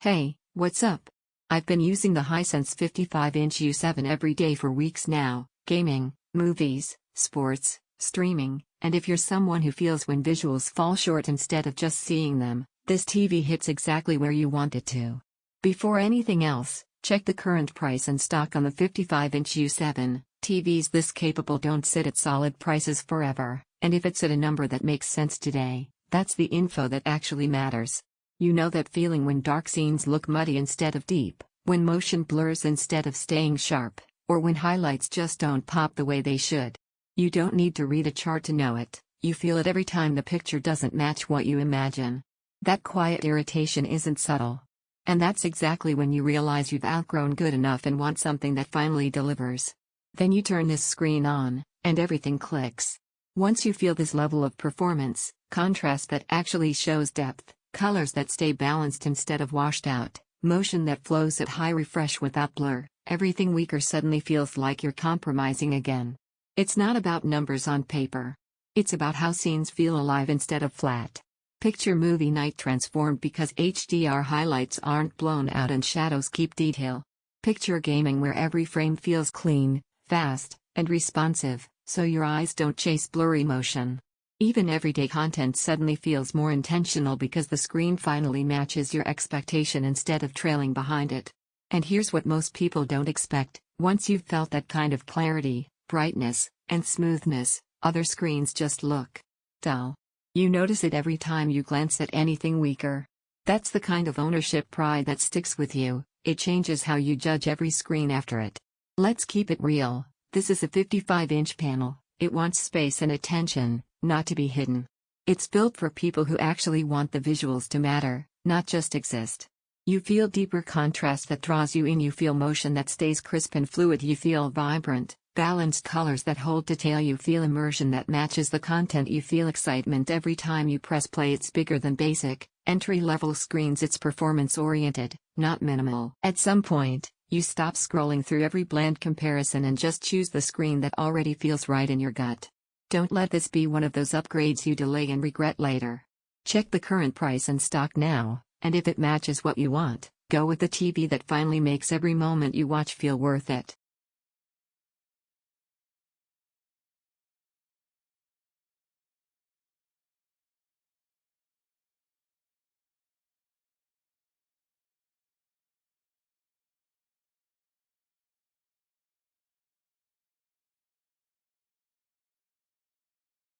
Hey, what's up? I've been using the Hisense 55-inch U7 every day for weeks now, gaming, movies, sports, streaming, and if you're someone who feels when visuals fall short instead of just seeing them, this TV hits exactly where you want it to. Before anything else, check the current price and stock on the 55-inch U7. TVs this capable don't sit at solid prices forever, and if it's at a number that makes sense today, that's the info that actually matters. You know that feeling when dark scenes look muddy instead of deep, when motion blurs instead of staying sharp, or when highlights just don't pop the way they should. You don't need to read a chart to know it, you feel it every time the picture doesn't match what you imagine. That quiet irritation isn't subtle. And that's exactly when you realize you've outgrown good enough and want something that finally delivers. Then you turn this screen on, and everything clicks. Once you feel this level of performance, contrast that actually shows depth, colors that stay balanced instead of washed out, motion that flows at high refresh without blur, everything weaker suddenly feels like you're compromising again. It's not about numbers on paper. It's about how scenes feel alive instead of flat. Picture movie night transformed because HDR highlights aren't blown out and shadows keep detail. Picture gaming where every frame feels clean, fast, and responsive, so your eyes don't chase blurry motion. Even everyday content suddenly feels more intentional because the screen finally matches your expectation instead of trailing behind it. And here's what most people don't expect: once you've felt that kind of clarity, brightness, and smoothness, other screens just look dull. You notice it every time you glance at anything weaker. That's the kind of ownership pride that sticks with you. It changes how you judge every screen after it. Let's keep it real. This is a 55-inch panel. It wants space and attention, not to be hidden. It's built for people who actually want the visuals to matter, not just exist. You feel deeper contrast that draws you in, you feel motion that stays crisp and fluid, you feel vibrant, balanced colors that hold detail, you feel immersion that matches the content, you feel excitement every time you press play. It's bigger than basic, entry-level screens, it's performance-oriented, not minimal. At some point, you stop scrolling through every bland comparison and just choose the screen that already feels right in your gut. Don't let this be one of those upgrades you delay and regret later. Check the current price and stock now, and if it matches what you want, go with the TV that finally makes every moment you watch feel worth it.